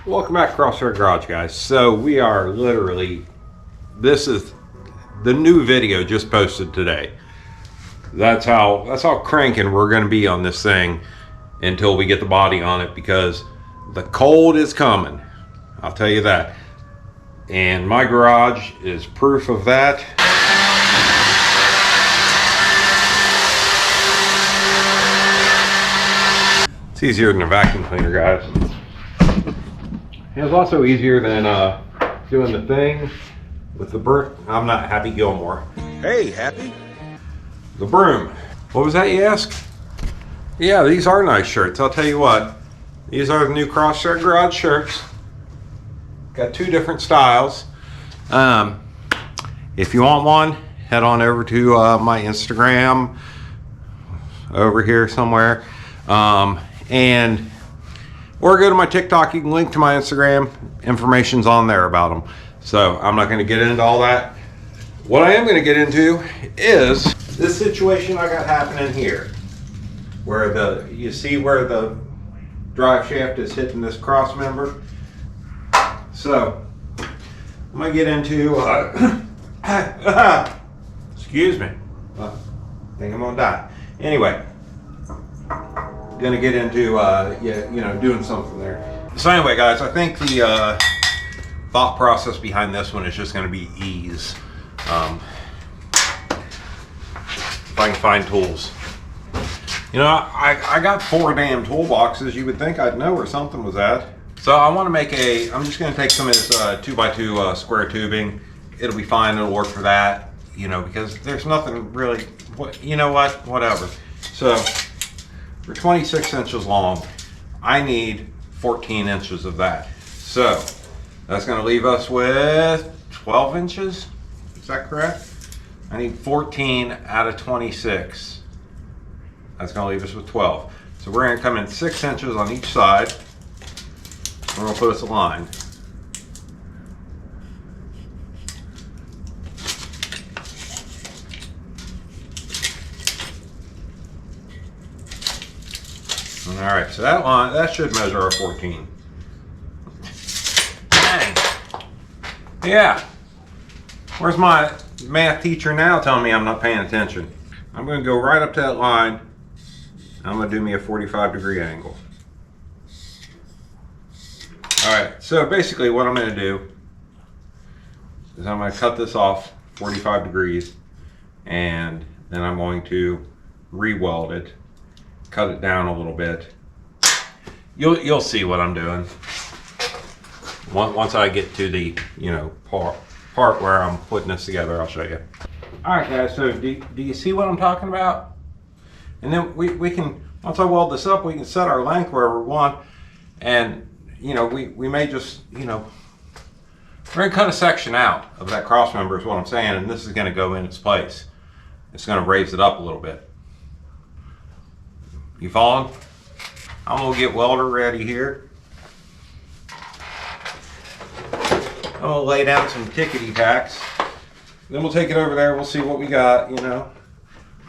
Welcome back to Crossroad Garage, guys. So we are literally, this is the new video just posted today. That's how cranking we're going to be on this thing until we get the body on it, because the cold is coming. I'll tell you that. And my garage is proof of that. It's easier than a vacuum cleaner, guys. And it's also easier than doing the thing with the broom. I'm not Happy Gilmore. Hey, Happy. The broom. What was that, you ask? Yeah, these are nice shirts. I'll tell you what. These are the new Crossroad Garage shirts. Got two different styles. If you want one, head on over to my Instagram over here somewhere. And or go to my TikTok. You can link to my Instagram. Information's on there about them. So I'm not going to get into all that. What I am going to get into is this situation I got happening here, where you see where the drive shaft is hitting this cross member. So I'm going to get into excuse me. I think I'm going to die. Anyway. Going to get into doing something there. So anyway, guys, I think the thought process behind this one is just going to be ease. If I can find tools. You know, I got 4 damn toolboxes. You would think I'd know where something was at. So I want to make I'm just going to take some of this 2x2 square tubing. It'll be fine. It'll work for that. You know, because there's nothing really. You know what? Whatever. So. For 26 inches long, I need 14 inches of that. So that's going to leave us with 12 inches. Is that correct? I need 14 out of 26. That's going to leave us with 12. So we're going to come in 6 inches on each side. We're going to put us a line. All right, so that line, that should measure our 14. Dang. Yeah. Where's my math teacher now telling me I'm not paying attention? I'm going to go right up to that line. I'm going to do me a 45-degree angle. All right, so basically what I'm going to do is I'm going to cut this off 45 degrees, and then I'm going to re-weld it. Cut it down a little bit. You'll see what I'm doing once I get to the part where I'm putting this together. I'll show you. All right, guys. So do you see what I'm talking about? And then we can, once I weld this up, we can set our length wherever we want. And we may just we're gonna cut a section out of that cross member is what I'm saying, and this is gonna go in its place. It's gonna raise it up a little bit. You following? I'm gonna get welder ready here. I'm gonna lay down some tickety tacks. Then we'll take it over there. We'll see what we got.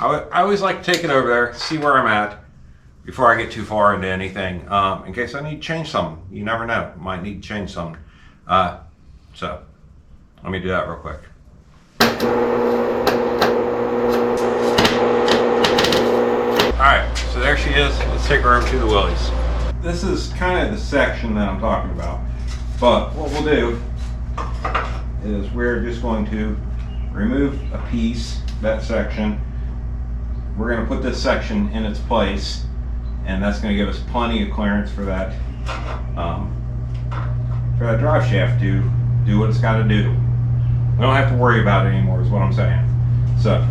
I always like to take it over there, see where I'm at before I get too far into anything. In case I need to change something. You never know. Might need to change something. So let me do that real quick. Alright, so there she is. Let's take her over to the Willys. This is kind of the section that I'm talking about. But what we'll do is we're just going to remove a piece, that section. We're going to put this section in its place, and that's going to give us plenty of clearance for that drive shaft to do what it's got to do. We don't have to worry about it anymore is what I'm saying. So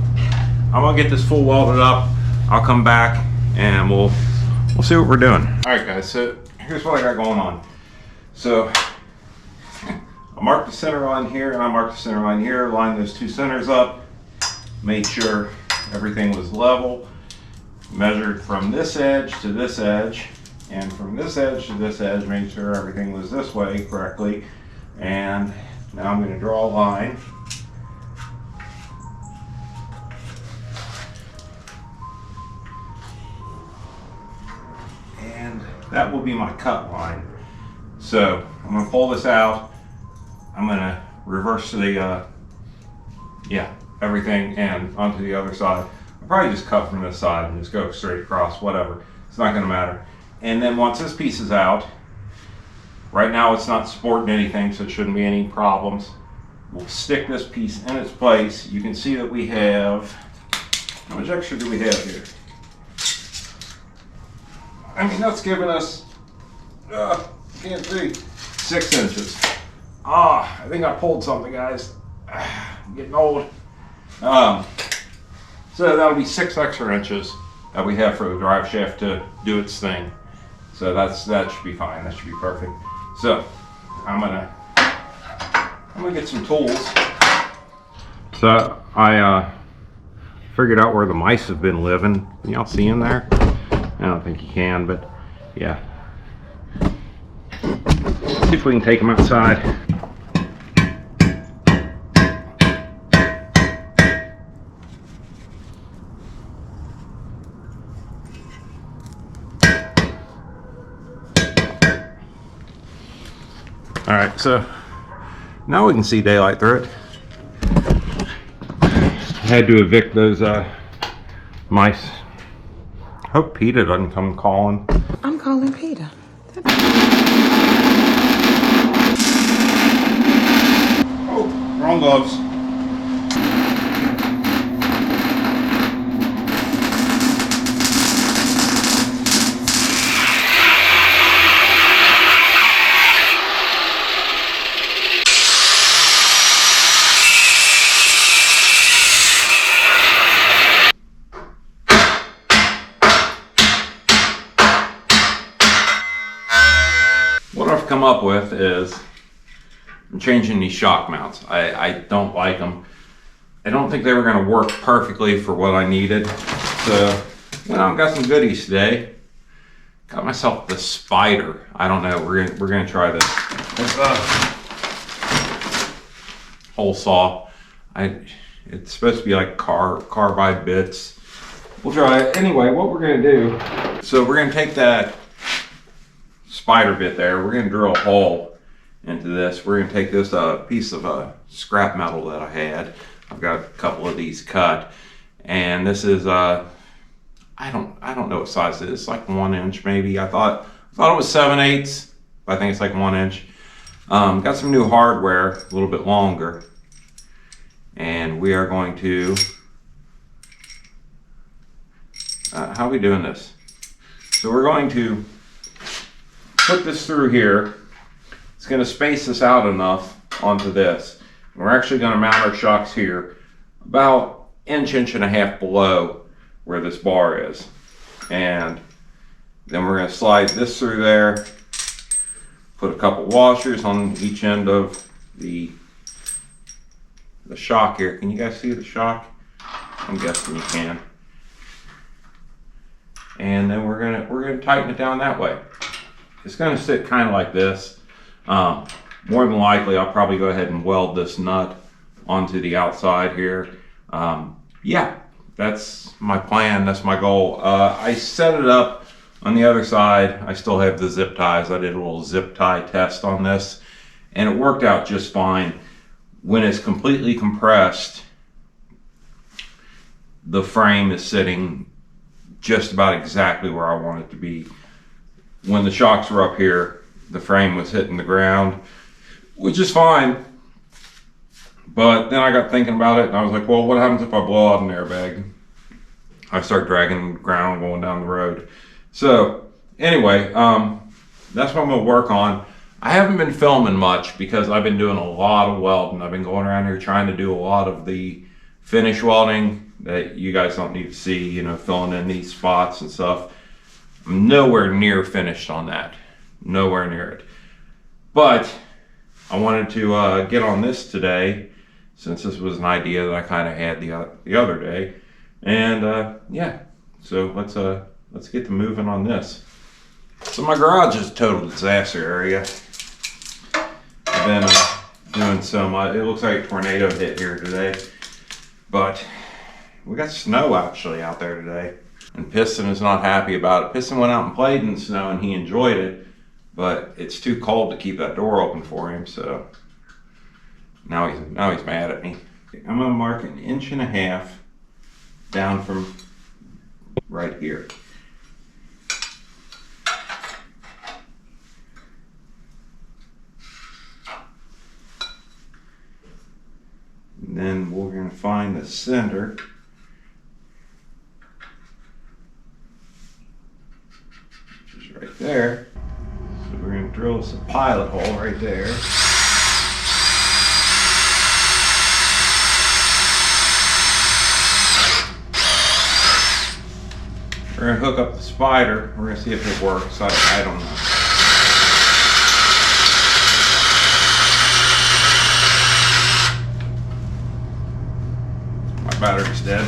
I'm going to get this full welded up. I'll come back and we'll see what we're doing. All right, guys, so here's what I got going on. So I marked the center line here and I marked the center line here, lined those two centers up, made sure everything was level, measured from this edge to this edge, and from this edge to this edge, made sure everything was this way correctly. And now I'm going to draw a line. And that will be my cut line. So I'm gonna pull this out. I'm gonna reverse the, everything and onto the other side. I'll probably just cut from this side and just go straight across, whatever. It's not gonna matter. And then once this piece is out, right now it's not supporting anything, so it shouldn't be any problems. We'll stick this piece in its place. You can see that we have, how much extra do we have here? I mean, that's giving us, can't see, 6 inches. I think I pulled something, guys. I'm getting old. So that'll be 6 extra inches that we have for the drive shaft to do its thing. So that should be fine. That should be perfect. So I'm gonna get some tools. So I figured out where the mice have been living. Can y'all see in there? I don't think you can, but yeah. See if we can take them outside. All right, so now we can see daylight through it. I had to evict those mice. Hope Peter doesn't come calling. I'm calling Peter. Oh, wrong gloves. What I've come up with is I'm changing these shock mounts. I don't like them. I don't think they were going to work perfectly for what I needed. So, I've got some goodies today. Got myself the Spider. I don't know. We're gonna try this. It's a hole saw. It's supposed to be like carbide bits. We'll try it. Anyway, what we're gonna do. So we're gonna take that Spider bit there. We're gonna drill a hole into this. We're gonna take this piece of scrap metal that I had. I've got a couple of these cut, and this is I don't know what size it is. It's like 1 inch maybe. I thought it was 7/8. I think it's like 1 inch. Got some new hardware, a little bit longer, and we are going to. How are we doing this? So we're going to put this through here. It's going to space this out enough onto this. We're actually going to mount our shocks here about inch and a half below where this bar is. And then we're going to slide this through there, put a couple washers on each end of the shock here. Can you guys see the shock? I'm guessing you can. And then we're gonna tighten it down that way. It's gonna sit kind of like this. More than likely, I'll probably go ahead and weld this nut onto the outside here. Yeah, that's my plan. That's my goal. I set it up on the other side. I still have the zip ties. I did a little zip tie test on this, and it worked out just fine. When it's completely compressed, the frame is sitting just about exactly where I want it to be. When the shocks were up here, the frame was hitting the ground, which is fine. But then I got thinking about it, and I was like, well, what happens if I blow out an airbag? I start dragging the ground going down the road. So anyway, that's what I'm gonna work on. I haven't been filming much because I've been doing a lot of welding. I've been going around here trying to do a lot of the finish welding that you guys don't need to see, you know, filling in these spots and stuff. I'm nowhere near finished on that. Nowhere near it. But I wanted to get on this today, since this was an idea that I kind of had the other day. And yeah, so let's get to moving on this. So my garage is a total disaster area. I've been doing some, it looks like a tornado hit here today, but we got snow actually out there today. And Piston is not happy about it. Piston went out and played in the snow and he enjoyed it, but it's too cold to keep that door open for him, so now he's mad at me. I'm gonna mark 1.5 inches down from right here. And then we're gonna find the center. Which is right there. So we're gonna drill us a pilot hole right there. We're gonna hook up the spider. We're gonna see if it works. I don't know. My battery's dead.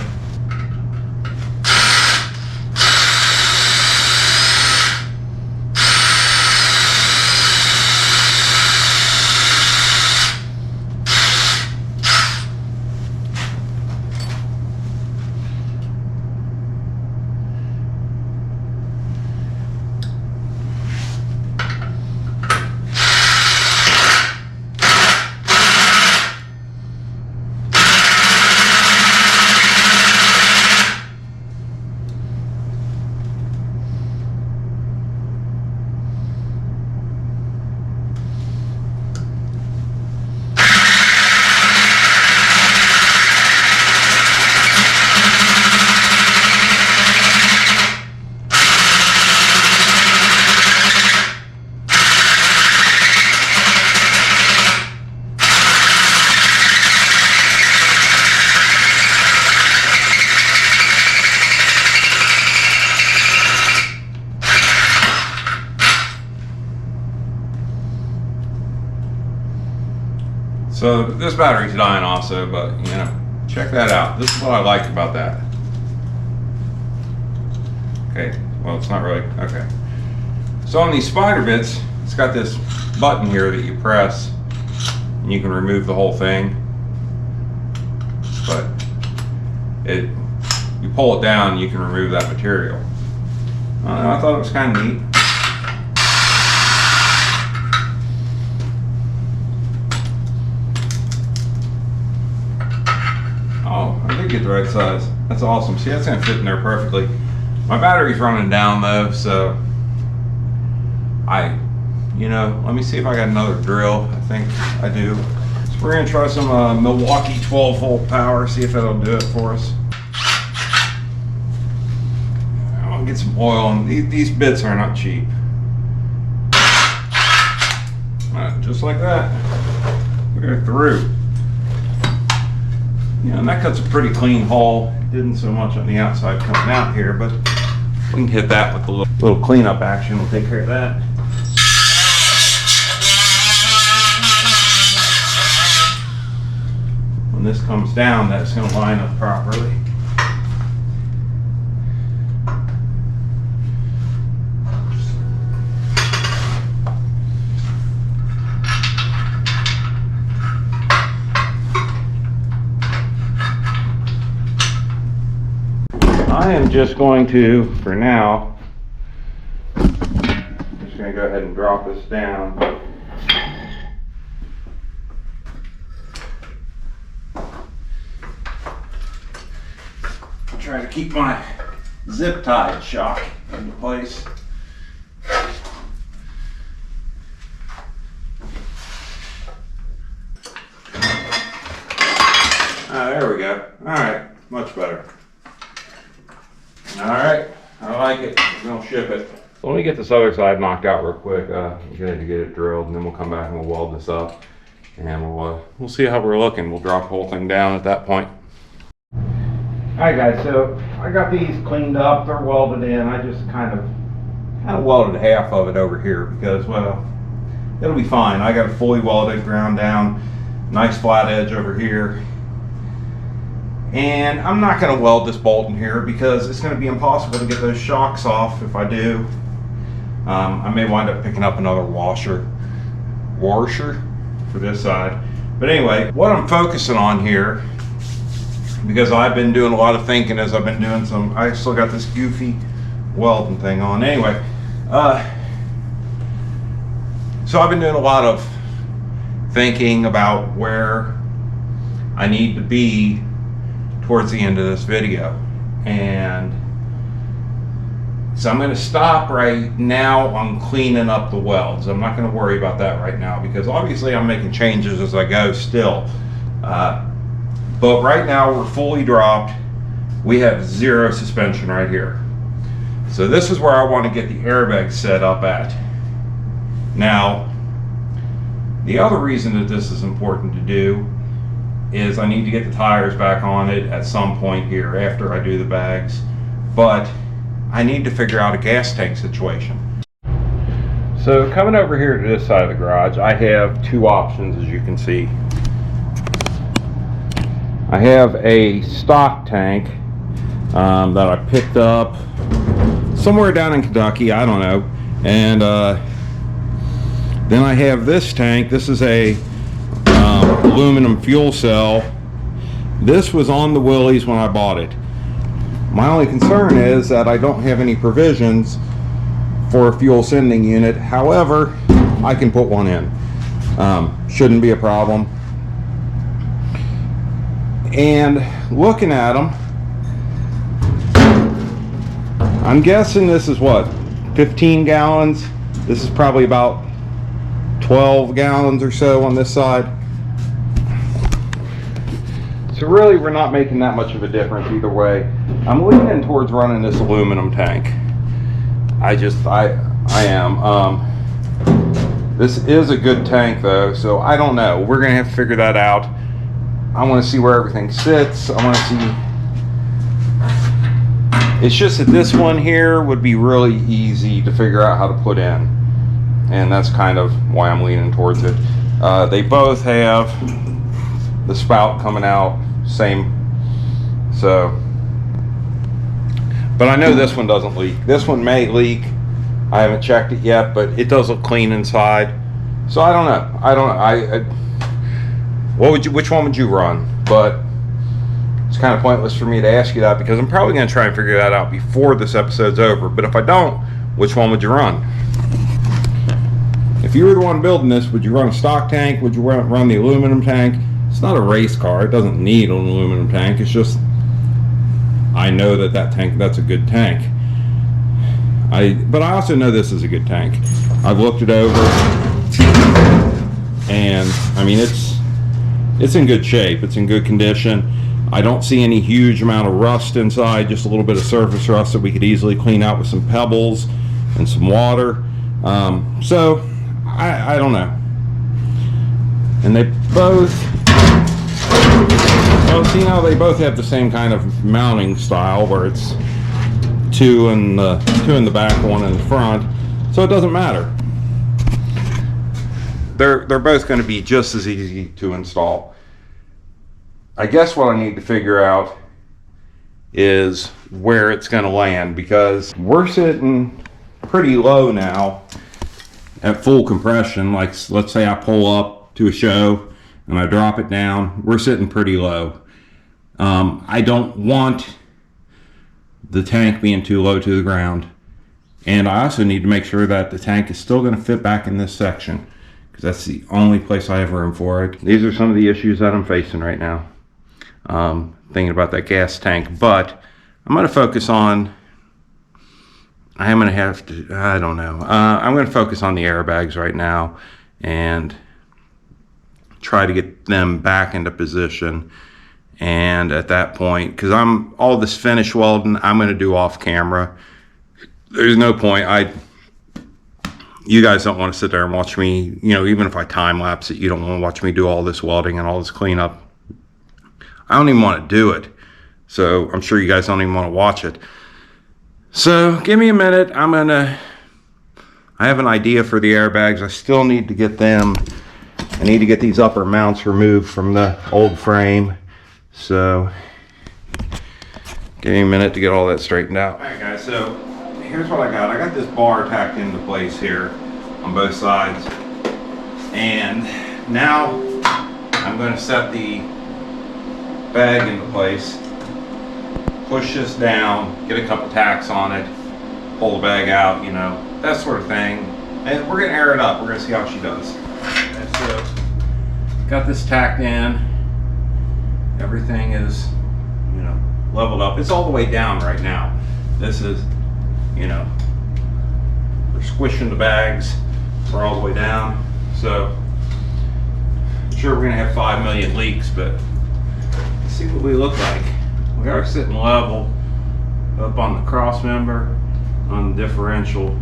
So this battery's dying also, but you know, check that out. This is what I like about that. Okay, well it's not really, okay. So on these spider bits, it's got this button here that you press and you can remove the whole thing. But you pull it down, you can remove that material. I thought it was kind of neat. Oh, I did get the right size. That's awesome. See, that's gonna fit in there perfectly. My battery's running down though, so let me see if I got another drill. I think I do. So we're gonna try some Milwaukee 12-volt power, see if that'll do it for us. I'll get some oil, and these bits are not cheap. Just like that. We're through. Yeah, and that cuts a pretty clean hole. Didn't so much on the outside coming out here, but we can hit that with a little cleanup action. We'll take care of that. When this comes down, that's going to line up properly. I am just going to, for now, just going to go ahead and drop this down. Try to keep my zip tied shock into place. There we go. All right, much better. All right, I like it. We're gonna ship it. So let me get this other side knocked out real quick. I'm gonna get it drilled, and then we'll come back and we'll weld this up, and we'll see how we're looking. We'll drop the whole thing down at that point. All right, guys. So I got these cleaned up. They're welded in. I just kind of welded half of it over here because, well, it'll be fine. I got it fully welded, ground down, nice flat edge over here. And I'm not going to weld this bolt in here because it's going to be impossible to get those shocks off if I do. I may wind up picking up another washer for this side. But anyway, what I'm focusing on here, because I've been doing a lot of thinking as I've been doing I still got this goofy welding thing on. Anyway, So I've been doing a lot of thinking about where I need to be towards the end of this video, and so I'm going to stop right now on cleaning up the welds. I'm not going to worry about that right now because obviously I'm making changes as I go still, but right now we're fully dropped. We have zero suspension right here. So this is where I want to get the airbag set up at. Now, the other reason that this is important to do is I need to get the tires back on it at some point here after I do the bags, but I need to figure out a gas tank situation. So coming over here to this side of the garage, I have two options, as you can see. I have a stock tank that I picked up somewhere down in Kentucky, I don't know, and then I have this tank. This is a aluminum fuel cell. This was on the Willys when I bought it. My only concern is that I don't have any provisions for a fuel sending unit. However, I can put one in. Shouldn't be a problem. And looking at them, I'm guessing this is what, 15 gallons? This is probably about 12 gallons or so on this side. So really we're not making that much of a difference either way. I'm leaning towards running this aluminum tank. I am. This is a good tank though, so I don't know. We're gonna have to figure that out. I want to see where everything sits. I want to see. It's just that this one here would be really easy to figure out how to put in, and that's kind of why I'm leaning towards it. They both have the spout coming out same, so, but I know this one doesn't leak. This one may leak. I haven't checked it yet, but it does look clean inside. So I don't know. Which one would you run? But it's kind of pointless for me to ask you that because I'm probably going to try and figure that out before this episode's over. But if I don't, which one would you run? If you were the one building this, would you run a stock tank? Would you run the aluminum tank? It's not a race car. It doesn't need an aluminum tank. It's just, I know that's a good tank. But I also know this is a good tank. I've looked it over, and I mean it's in good shape. It's in good condition. I don't see any huge amount of rust inside, just a little bit of surface rust that we could easily clean out with some pebbles and some water. So I don't know. And they both, well, see now they both have the same kind of mounting style where it's two in the back, one in the front. So it doesn't matter. They're both going to be just as easy to install. I guess what I need to figure out is where it's going to land, because we're sitting pretty low now at full compression. Like, let's say I pull up to a show and I drop it down, we're sitting pretty low. I don't want the tank being too low to the ground, and I also need to make sure that the tank is still going to fit back in this section, because that's the only place I have room for it. These are some of the issues that I'm facing right now, thinking about that gas tank. But I'm going to focus on, I'm going to focus on the airbags right now and try to get them back into position. And at that point, because all this finish welding I'm going to do off camera. There's no point. You guys don't want to sit there and watch me, even if I time lapse it, you don't want to watch me do all this welding and all this cleanup. I don't even want to do it. So I'm sure you guys don't even want to watch it. So give me a minute. I have an idea for the airbags. I still need to get them. I need to get these upper mounts removed from the old frame. So give me a minute to get all that straightened out. All right, guys, so here's what I got. I got this bar tacked into place here on both sides. And now I'm going to set the bag into place, push this down, get a couple tacks on it, pull the bag out, that sort of thing. And we're gonna air it up. We're gonna see how she does. And so, got this tacked in. Everything is, you know, leveled up. It's all the way down right now. This is, you know, we're squishing the bags. We're all the way down. So, I'm sure we're gonna have 5 million leaks, but let's see what we look like. We are sitting level up on the cross member, on the differential.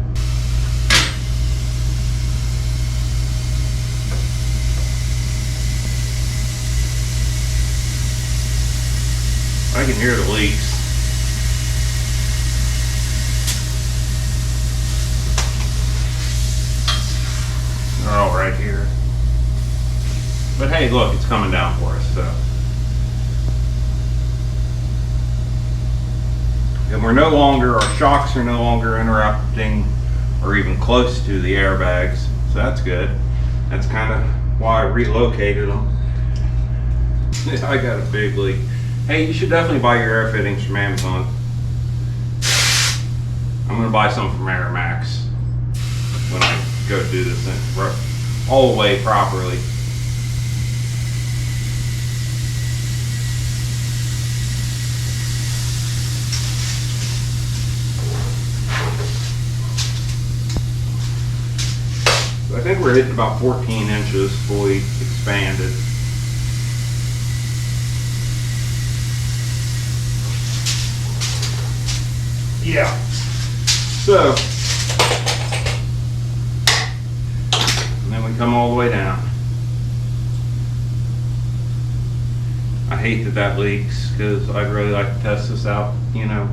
I can hear the leaks. They're all right here. But hey, look, it's coming down for us, so. And we're no longer, our shocks are no longer interrupting or even close to the airbags, so that's good. That's kind of why I relocated them. I got a big leak. Hey, you should definitely buy your air fittings from Amazon. I'm gonna buy some from Air Max when I go do this thing all the way properly. So I think we're hitting about 14 inches fully expanded. Yeah. So, and then we come all the way down. I hate that that leaks because I'd really like to test this out, you know.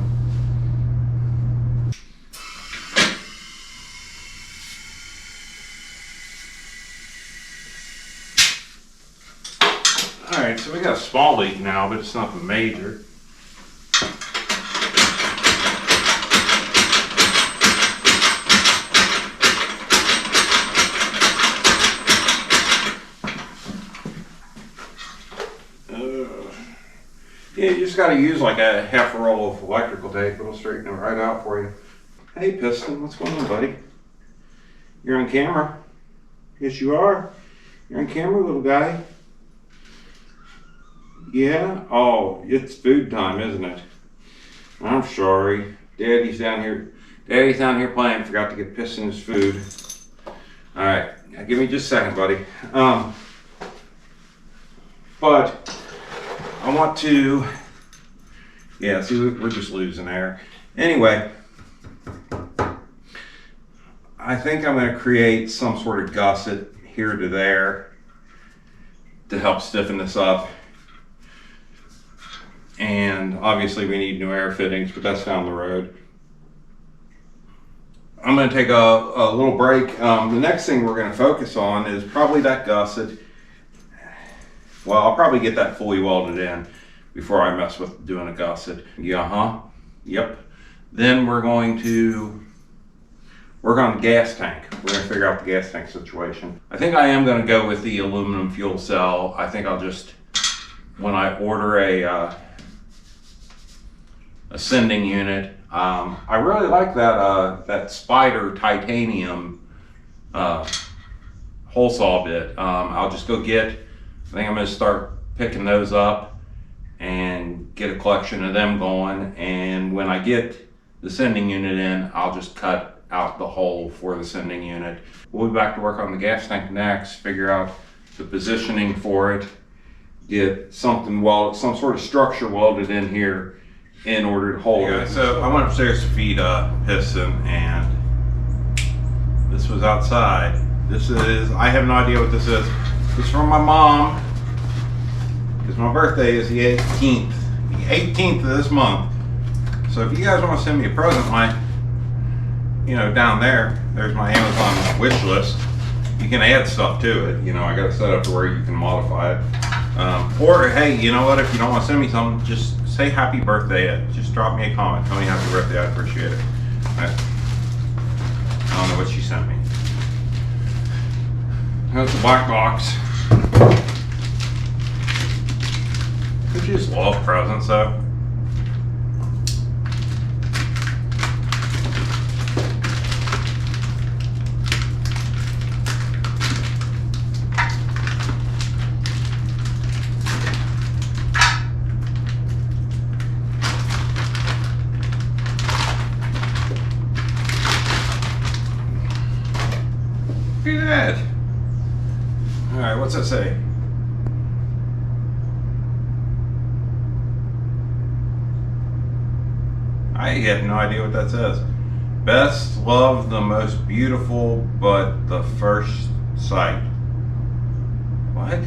All right, so we got a small leak now, but it's nothing major. Yeah, you just got to use like a half a roll of electrical tape. It'll straighten it right out for you. Hey, Piston, what's going on, buddy? You're on camera. Yes, you are. You're on camera, little guy. Yeah? Oh, it's food time, isn't it? I'm sorry. Daddy's down here playing. Forgot to get Piston his food. All right, now give me just a second, buddy. But I want to, yeah, see, we're just losing air. Anyway, I think I'm going to create some sort of gusset here to there to help stiffen this up. And obviously we need new air fittings, but that's down the road. I'm going to take a little break. The next thing we're going to focus on is probably that gusset. Well, I'll probably get that fully welded in before I mess with doing a gusset. Yeah, yep. Then we're going to work on the gas tank. We're going to figure out the gas tank situation. I think I am going to go with the aluminum fuel cell. I think I'll just, when I order a sending unit, I really like that Spider titanium hole saw bit. I'll just go get, I think I'm going to start picking those up and get a collection of them going, and when I get the sending unit in, I'll just cut out the hole for the sending unit. We'll be back to work on the gas tank next, figure out the positioning for it, get something welded, some sort of structure welded in here in order to hold it. So I went upstairs to feed Piston, and this was outside. This is, I have no idea what this is. It's from my mom, because my birthday is the 18th of this month. So if you guys want to send me a present, down there's my Amazon wish list. You can add stuff to it. I got it set up to where you can modify it. Or hey, you know what? If you don't want to send me something, just say happy birthday. Just drop me a comment. Tell me happy birthday. I appreciate it. I don't know what she sent me. That's a black box. I just love presents though. that. All right, what's that say? I have no idea what that says. Best love the most beautiful, but the first sight. What?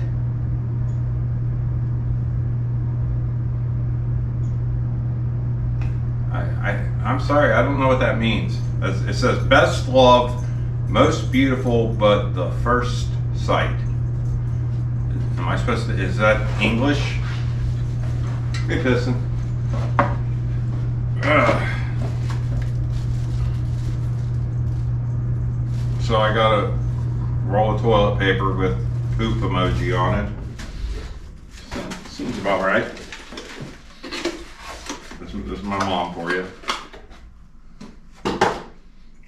I'm sorry, I don't know what that means. It says best loved, most beautiful, but the first sight. Am I supposed to, is that English? Hey, Piston. So I got a roll of toilet paper with poop emoji on it. Seems about right. This is my mom for you.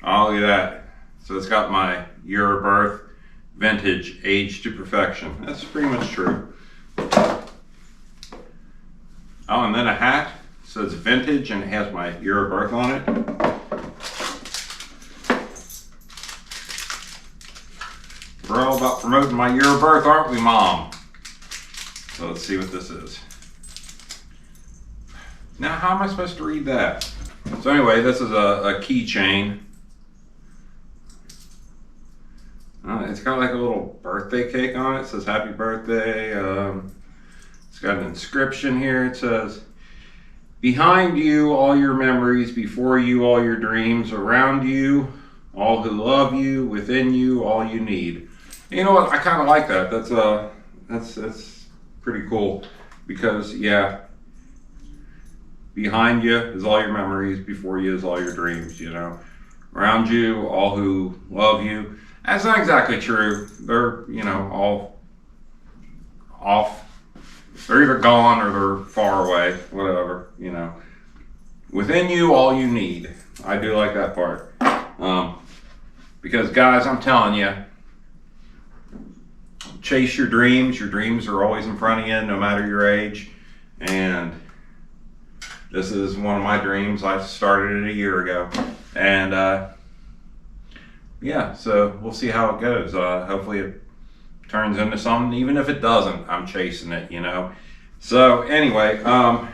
Oh, look at that. So it's got my year of birth, vintage, age to perfection. That's pretty much true. Oh, and then a hat. So it's vintage and it has my year of birth on it. We're all about promoting my year of birth, aren't we, Mom? So let's see what this is. Now, how am I supposed to read that? So anyway, this is a keychain. It's got like a little birthday cake on it. It says happy birthday. It's got an inscription here. It says, behind you, all your memories. Before you, all your dreams. Around you, all who love you. Within you, all you need. And you know what? I kind of like that. That's pretty cool. Because, yeah, behind you is all your memories. Before you is all your dreams, you know. Around you, all who love you. That's not exactly true. They're, you know, all off. They're either gone or they're far away, whatever, you know. Within you, all you need. I do like that part. Because guys, I'm telling you, chase your dreams. Your dreams are always in front of you, no matter your age. And this is one of my dreams. I started it a year ago. And, yeah, so we'll see how it goes. Hopefully it turns into something. Even if it doesn't, I'm chasing it, you know. So anyway, now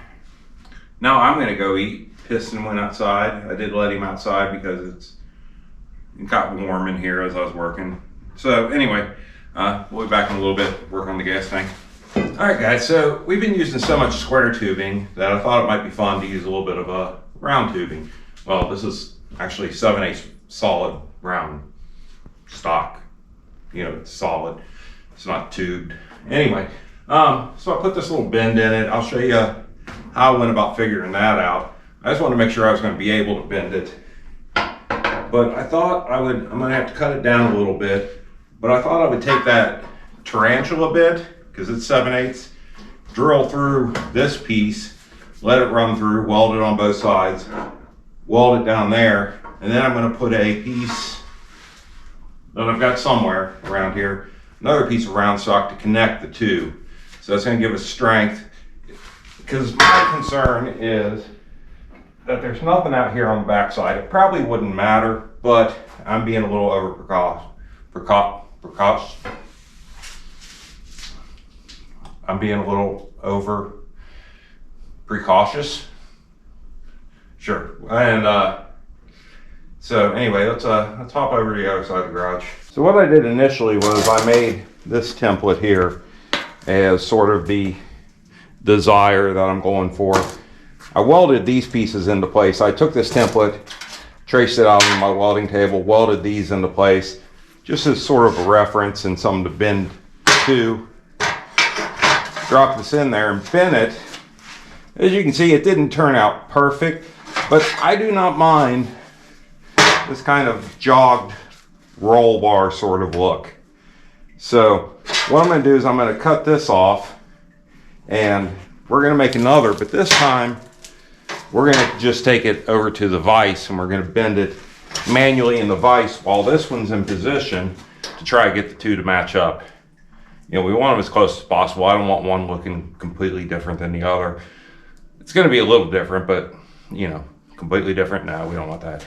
I'm gonna go eat. Piston went outside. I did let him outside because it got warm in here as I was working. So anyway, we'll be back in a little bit, work on the gas tank. All right, guys, so we've been using so much square tubing that I thought it might be fun to use a little bit of a round tubing. Well, this is actually 7/8 solid round stock, you know, it's solid, it's not tubed. Anyway, so I put this little bend in it. I'll show you how I went about figuring that out. I just wanted to make sure I was going to be able to bend it, but I thought I'm going to have to cut it down a little bit, but I thought I would take that tarantula bit, because it's 7/8, drill through this piece, let it run through, weld it on both sides, weld it down there, and then I'm going to put a piece that I've got somewhere around here, another piece of round stock to connect the two. So it's going to give us strength, because my concern is that there's nothing out here on the backside. It probably wouldn't matter, but I'm being a little over I'm being a little over precautious. Sure. And so anyway, let's hop over to the other side of the garage. So what I did initially was I made this template here as sort of the desire that I'm going for. I welded these pieces into place. I took this template, traced it out on my welding table, welded these into place, just as sort of a reference and something to bend to. Drop this in there and bend it. As you can see, it didn't turn out perfect, but I do not mind this kind of jogged roll bar sort of look. So what I'm going to do is I'm going to cut this off, and we're going to make another, but this time we're going to just take it over to the vise and we're going to bend it manually in the vise while this one's in position to try to get the two to match up. You know, we want them as close as possible. I don't want one looking completely different than the other. It's going to be a little different, but you know, completely different. No, we don't want that.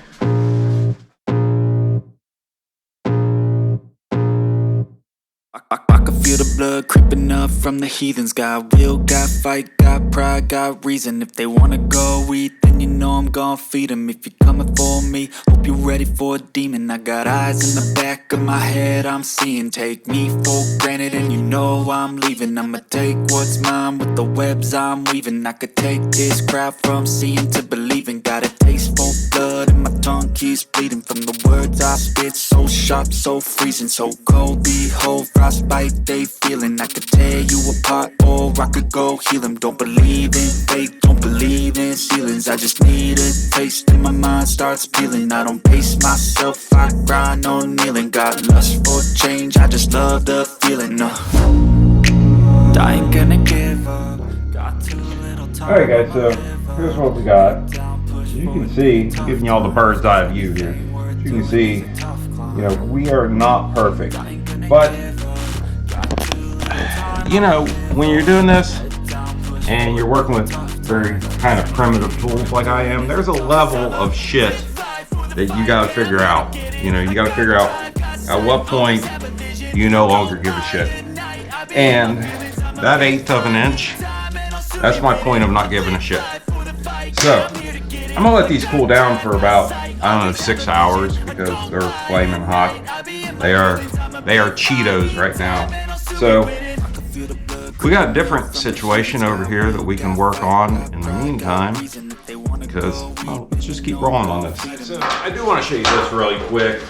I can feel the blood creeping up from the heathens. Got will, got fight, got pride, got reason. If they wanna go eat, then you know I'm gon' feed them. If you're coming for me, hope you're ready for a demon. I got eyes in the back of my head, I'm seeing. Take me for granted and you know I'm leaving. I'ma take what's mine with the webs I'm weaving. I could take this crowd from seeing to believing. Got a taste for blood and my tongue keeps bleeding from the words I spit. So sharp, so freezing, so cold. Behold, frostbite they feeling. I could tear you apart or I could go heal them. Don't believe in fate, don't believe in ceilings. I just need a taste and my mind starts peeling. I don't pace myself, I grind on kneeling. Got lust for change, I just love the feeling. I ain't gonna give up. Got too little time. Alright guys, so here's what we got. As you can see, I'm giving you all the bird's eye view here. As you can see, you know, we are not perfect. But, you know, when you're doing this and you're working with very kind of primitive tools like I am, there's a level of shit that you gotta figure out. You know, you gotta figure out at what point you no longer give a shit. And that 1/8 of an inch, that's my point of not giving a shit. So, I'm gonna let these cool down for about, I don't know, 6 hours because they're flaming hot. They are Cheetos right now. So, we got a different situation over here that we can work on in the meantime because, well, let's just keep rolling on this. So, I do want to show you this really quick.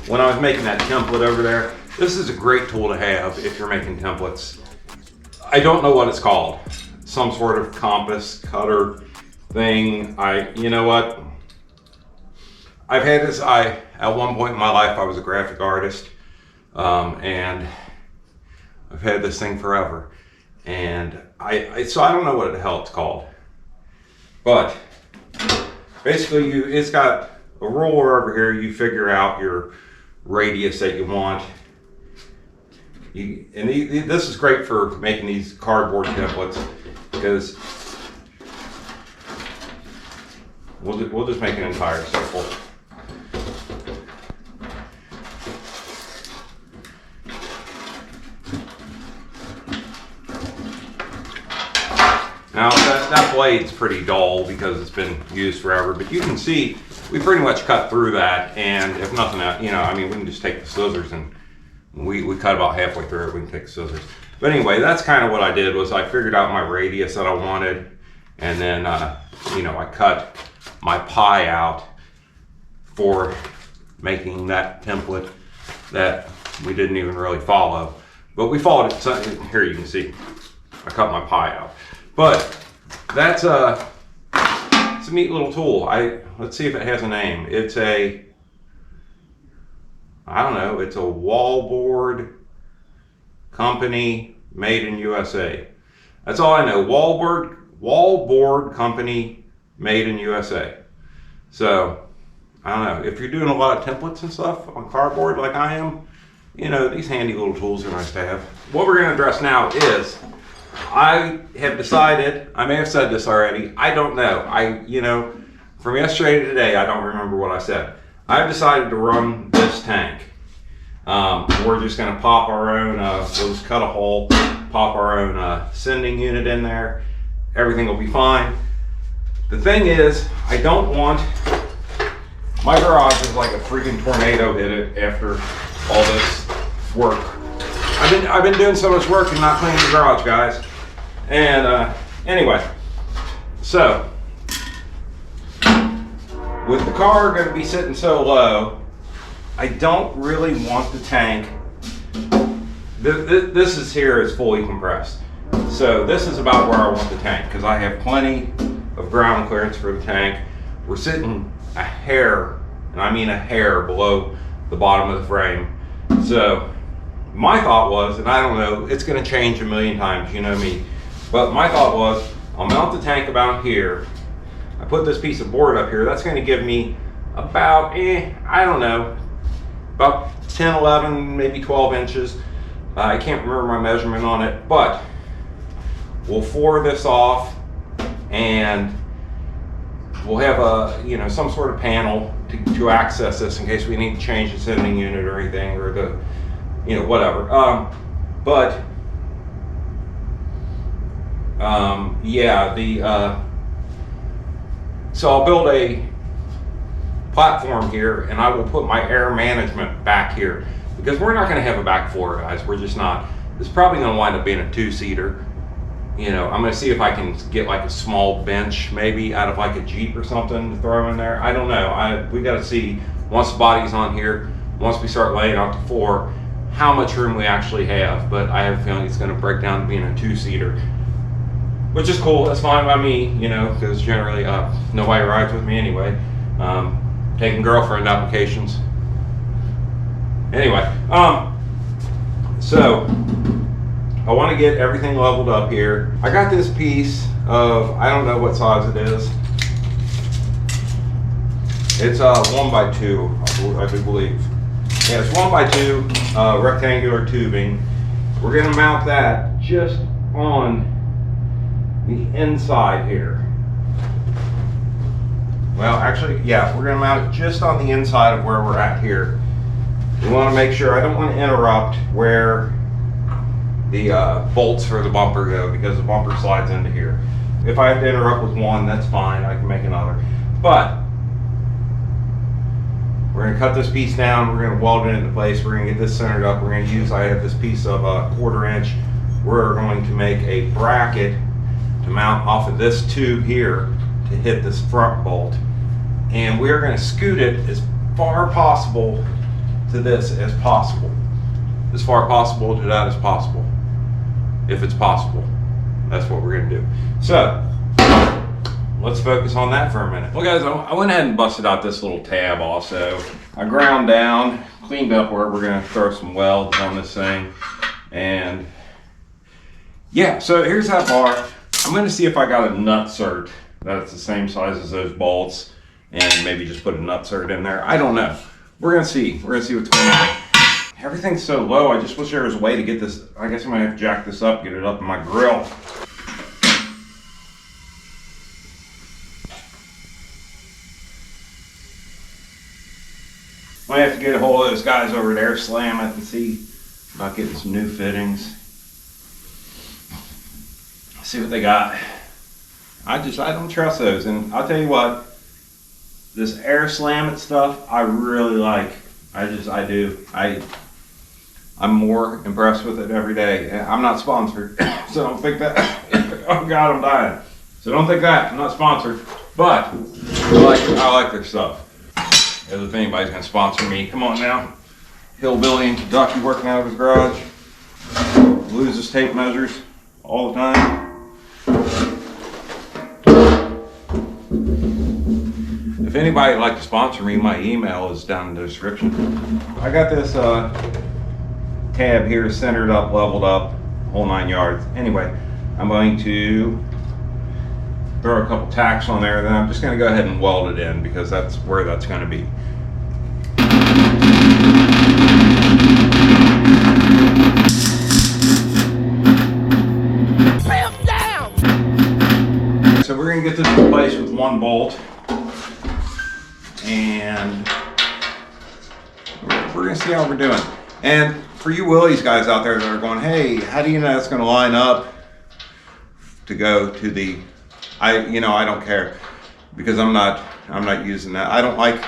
When I was making that template over there, this is a great tool to have if you're making templates. I don't know what it's called. Some sort of compass cutter thing. You know what? I've had this, at one point in my life, I was a graphic artist, and I've had this thing forever. And so I don't know what the hell it's called. But basically it's got a ruler over here. You figure out your radius that you want. This is great for making these cardboard templates because we'll just make an entire circle. Now that blade's pretty dull because it's been used forever, but you can see we pretty much cut through that, and if nothing else, you know, I mean, we can just take the scissors and we cut about halfway through it, we can take the scissors. But anyway, that's kind of what I did was I figured out my radius that I wanted, and then, you know, I cut my pie out for making that template that we didn't even really follow. But we followed it, so here you can see, I cut my pie out. But that's it's a neat little tool. Let's see if it has a name. It's I don't know, it's a wallboard company made in USA. That's all I know. Wallboard company made in USA. So, I don't know. If you're doing a lot of templates and stuff on cardboard like I am, you know, these handy little tools are nice to have. What we're going to address now is, I have decided, I may have said this already, I don't know. You know, from yesterday to today, I don't remember what I said. I've decided to run this tank. We're just going to pop our own, we'll just cut a hole, pop our own sending unit in there. Everything will be fine. The thing is, I don't want, my garage is like a freaking tornado hit it after all this work. I've been doing so much work and not cleaning the garage, guys. And anyway, so with the car going to be sitting so low, I don't really want the tank. This is here is fully compressed. So this is about where I want the tank because I have plenty of ground clearance for the tank. We're sitting a hair, and I mean a hair below the bottom of the frame. So my thought was, and I don't know, it's going to change a million times, you know me, but my thought was, I'll mount the tank about here. I put this piece of board up here. That's going to give me about, I don't know, about 10, 11, maybe 12 inches. I can't remember my measurement on it, but we'll floor this off and we'll have a, you know, some sort of panel to access this in case we need to change the sending unit or anything, or the, you know, whatever. Yeah, so I'll build a platform here, and I will put my air management back here, because we're not going to have a back floor, guys. We're just not. It's probably going to wind up being a 2-seater. You know, I'm going to see if I can get like a small bench maybe out of like a Jeep or something to throw in there. I don't know. We got to see once the body's on here, once we start laying out the floor, how much room we actually have. But I have a feeling it's going to break down to being a 2-seater, which is cool. That's fine by me, you know, because generally nobody rides with me anyway. Taking girlfriend applications. Anyway, so I want to get everything leveled up here. I got this piece of, I don't know what size it is. It's 1x2, I do believe. Yeah, it's 1x2 rectangular tubing. We're gonna mount that just on the inside here. Well, actually, yeah, we're gonna mount it just on the inside of where we're at here. We want to make sure, I don't want to interrupt where the bolts for the bumper go, because the bumper slides into here. If I have to interrupt with one, that's fine, I can make another. But we're going to cut this piece down, we're going to weld it into place, we're going to get this centered up, we're going to use, I have this piece of 1/4 inch, we're going to make a bracket to mount off of this tube here to hit this front bolt. And we're going to scoot it as far possible to this as possible. As far possible to that as possible. If it's possible. That's what we're going to do. So, let's focus on that for a minute. Well guys, I went ahead and busted out this little tab also. I ground down, cleaned up where we're going to throw some welds on this thing. And yeah, so here's that bar. I'm going to see if I got a nut cert that's the same size as those bolts, and maybe just put a nut cert in there. I don't know. We're going to see. We're going to see what's going on. Everything's so low, I just wish there was a way to get this. I guess I'm going to have to jack this up, get it up in my grill. I have to get a hold of those guys over there, slam it, and see about getting some new fittings. See what they got. I don't trust those, and I'll tell you what, this air slam it stuff I really like. I do. I'm more impressed with it every day. I'm not sponsored, so don't think that. Oh God, I'm dying. So don't think that I'm not sponsored, but I like their stuff. As if anybody's gonna sponsor me, come on now. Hillbilly in Kentucky working out of his garage, loses tape measures all the time. If anybody would like to sponsor me, my email is down in the description. I got this tab here centered up, leveled up, whole 9 yards. Anyway, I'm going to throw a couple tacks on there, then I'm just going to go ahead and weld it in, because that's where that's going to be. So we're going to get this in place with one bolt, and we're going to see how we're doing. And for you Willys guys out there that are going, hey, how do you know it's going to line up to go to the, I don't care, because I'm not using that. I don't like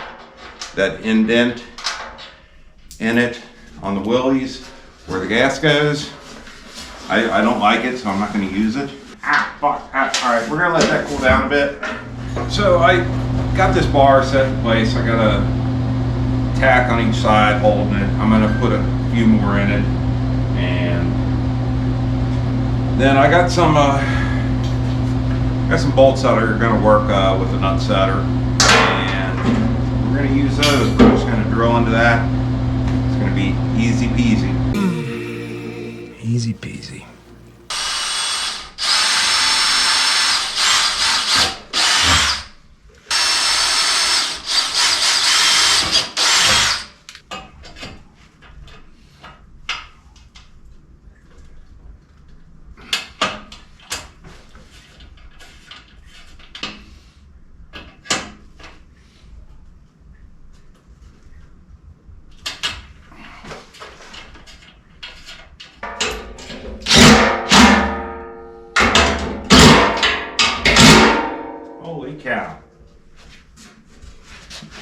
that indent in it on the Willys where the gas goes. I don't like it, so I'm not going to use it. Ah, fuck. Ah, all right, we're going to let that cool down a bit. So I got this bar set in place. I got a tack on each side holding it. I'm going to put a few more in it. And then I got some bolts that are going to work with a nut setter. And we're going to use those. We're just going to drill into that. It's going to be easy peasy. Easy peasy.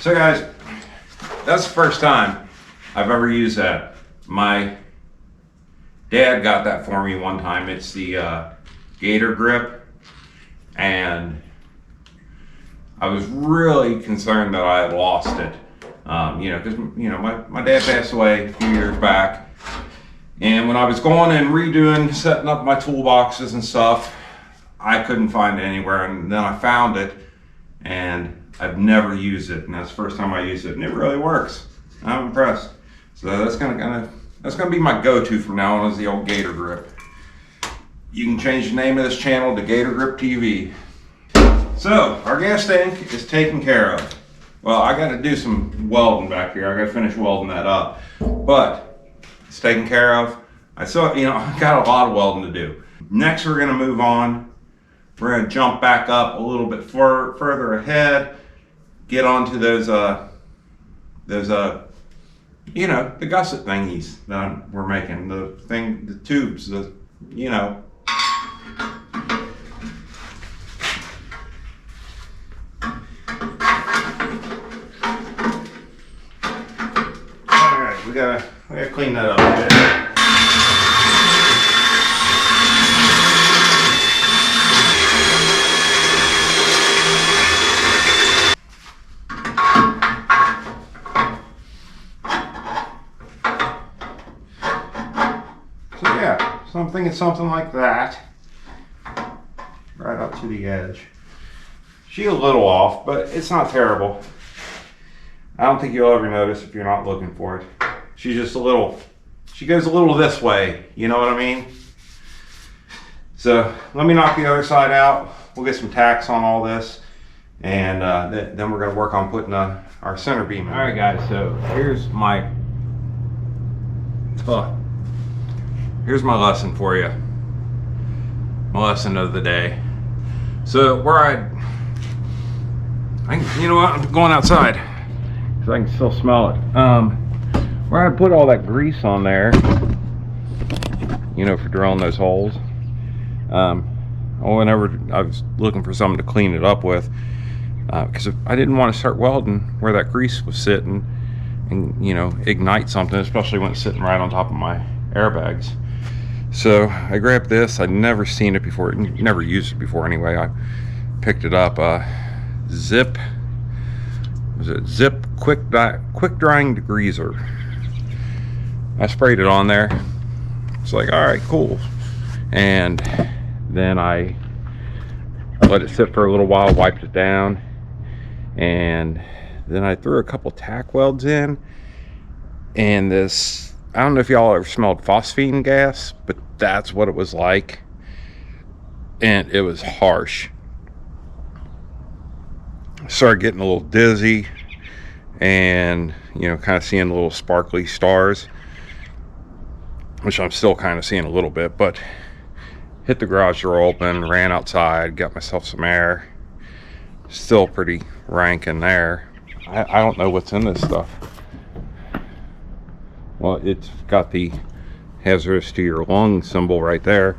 So guys, that's the first time I've ever used that. My dad got that for me one time. It's the Gator grip, and I was really concerned that I had lost it. Because my dad passed away a few years back, and when I was going and redoing, setting up my toolboxes and stuff, I couldn't find it anywhere, and then I found it, and I've never used it, and that's the first time I used it, and it really works. I'm impressed. So that's gonna be my go-to from now on, is the old Gator grip. You can change the name of this channel to Gator Grip TV. So our gas tank is taken care of. Well, I got to do some welding back here. I got to finish welding that up, but it's taken care of. I got a lot of welding to do. Next, we're going to move on. We're going to jump back up a little bit further ahead, get onto those the gusset thingies that we're making, the tubes, We gotta clean that up a bit. So yeah, so I'm thinking something like that, right up to the edge. She's a little off, but it's not terrible. I don't think you'll ever notice if you're not looking for it. She's just she goes a little this way, you know what I mean? So let me knock the other side out. We'll get some tacks on all this, and then we're gonna work on putting our center beam in. All right guys, so here's my lesson for you. My lesson of the day. So you know what, I'm going outside, because I can still smell it. Where I put all that grease on there, for drilling those holes. Whenever I was looking for something to clean it up with, because I didn't want to start welding where that grease was sitting and, ignite something, especially when it's sitting right on top of my airbags. So I grabbed this. I'd never seen it before, never used it before anyway. I picked it up, Zip quick drying degreaser. I sprayed it on there. It's like, all right, cool. And then I let it sit for a little while, wiped it down, and then I threw a couple tack welds in. And this, I don't know if y'all ever smelled phosphine gas, but that's what it was like. And it was harsh. I started getting a little dizzy and, kind of seeing little sparkly stars, which I'm still kind of seeing a little bit, but hit the garage door open, ran outside, got myself some air. Still pretty rank in there. I don't know what's in this stuff. Well, it's got the hazardous to your lung symbol right there.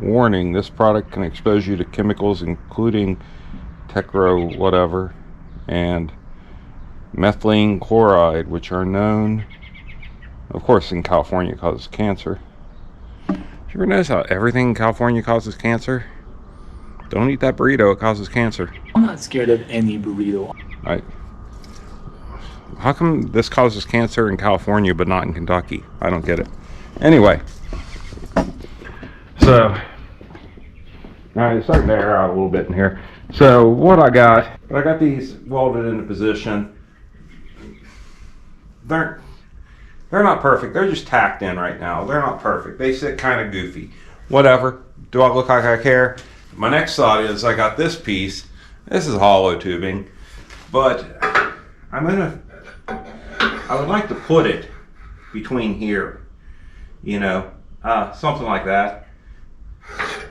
Warning, this product can expose you to chemicals including techro whatever and methylene chloride, which are known, of course, in California causes cancer. Did you ever notice how everything in California causes cancer? Don't eat that burrito, it causes cancer. I'm not scared of any burrito. Right. How come this causes cancer in California but not in Kentucky? I don't get it. Anyway, so now it's starting to air out a little bit in here. So what I got these welded into position. They're not perfect. They're just tacked in right now. They're not perfect. They sit kind of goofy. Whatever. Do I look like I care? My next thought is I got this piece. This is hollow tubing, but I would like to put it between here, something like that.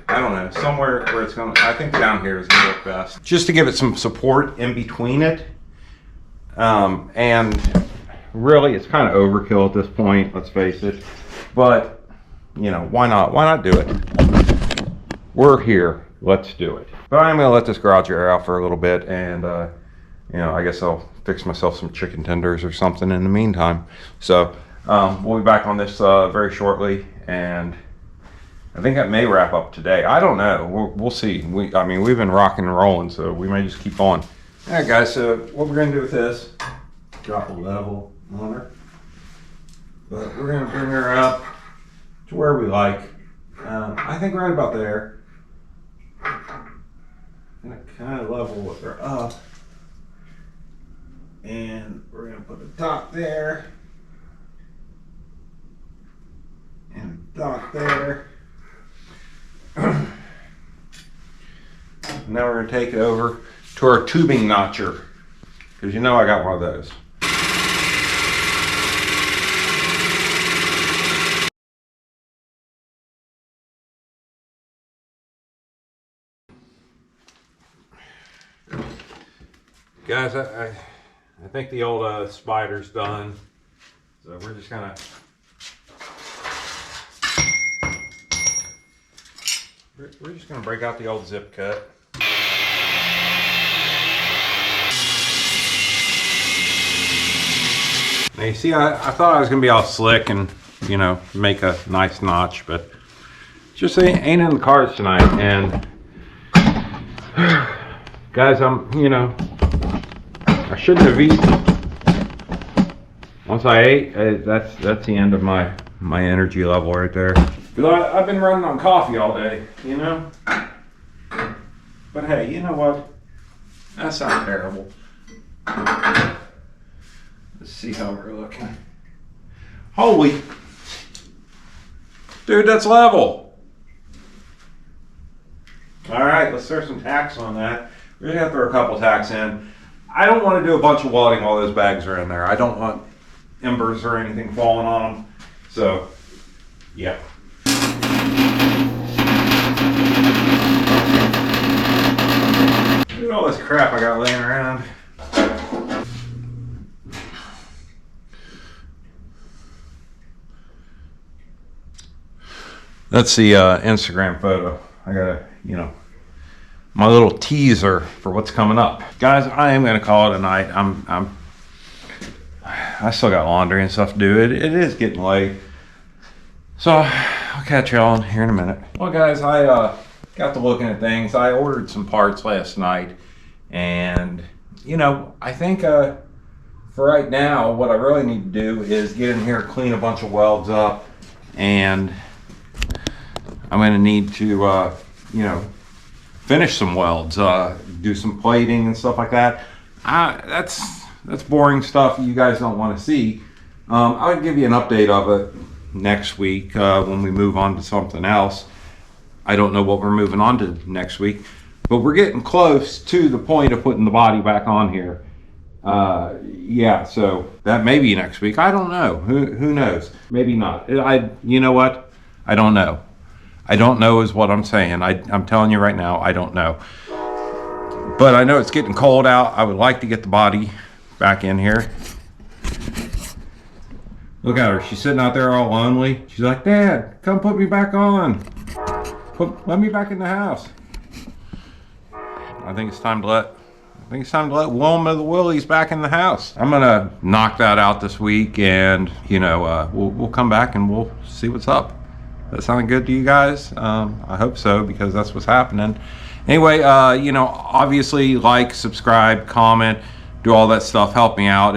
I don't know, somewhere where it's going to, I think down here is going to work best. Just to give it some support in between it. And really, it's kind of overkill at this point, let's face it. But, why not? Why not do it? We're here, let's do it. But I'm going to let this garage air out for a little bit, and you know, I guess I'll fix myself some chicken tenders or something in the meantime. So we'll be back on this very shortly, and I think that may wrap up today. I don't know. We'll see. I mean, we've been rocking and rolling, so we may just keep on. All right, guys. So what we're gonna do with this? Drop a level on her, but we're gonna bring her up to where we like. I think right about there. Gonna kind of level with her up, and we're gonna put the top there, and dot there. Now we're gonna take it over to our tubing notcher, because you know I got one of those. Guys, I think the old spider's done, so we're just gonna break out the old zip cut. Now you see, I thought I was gonna be all slick and, you know, make a nice notch, but just ain't in the cards tonight. And guys, you know, I shouldn't have eaten. Once I ate, that's the end of my energy level right there. Because I've been running on coffee all day, you know? But hey, you know what? That's not terrible. Let's see how we're looking. Holy! Dude, that's level! Alright, let's throw some tacks on that. We're gonna have to throw a couple tacks in. I don't want to do a bunch of welding while those bags are in there. I don't want embers or anything falling on them. So, yeah. Look at all this crap I got laying around. That's the Instagram photo. I gotta, you know, my little teaser for what's coming up. Guys, I am gonna call it a night. I still got laundry and stuff to do. It is getting late. So I'll catch y'all here in a minute. Well guys, I got to looking at things. I ordered some parts last night, and you know, I think for right now what I really need to do is get in here, clean a bunch of welds up, and I'm gonna need to you know, finish some welds, do some plating and stuff like that. That's boring stuff you guys don't want to see. I'll give you an update of it next week when we move on to something else. I don't know what we're moving on to next week, but we're getting close to the point of putting the body back on here. Yeah, so that may be next week. I don't know. Who knows? Maybe not. You know what? I don't know. I don't know is what I'm saying. I'm telling you right now, I don't know. But I know it's getting cold out. I would like to get the body back in here. Look at her. She's sitting out there all lonely. She's like, Dad, come put me back on. Let me back in the house. I think it's time to let Wilma the Willys back in the house. I'm gonna knock that out this week, and you know, we'll come back and we'll see what's up. That sound good to you guys? I hope so, because that's what's happening. Anyway, you know, obviously like, subscribe, comment, do all that stuff, help me out.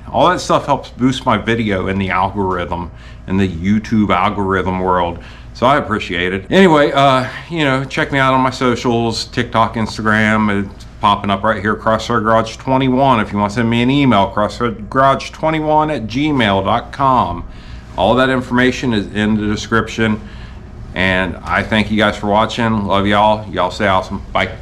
All that stuff helps boost my video in the algorithm, in the YouTube algorithm world. So I appreciate it. Anyway, you know, check me out on my socials, TikTok, Instagram. It's popping up right here, CrossroadGarage21. If you want to send me an email, crossroadgarage21@gmail.com. All that information is in the description. And I thank you guys for watching. Love y'all. Y'all stay awesome. Bye.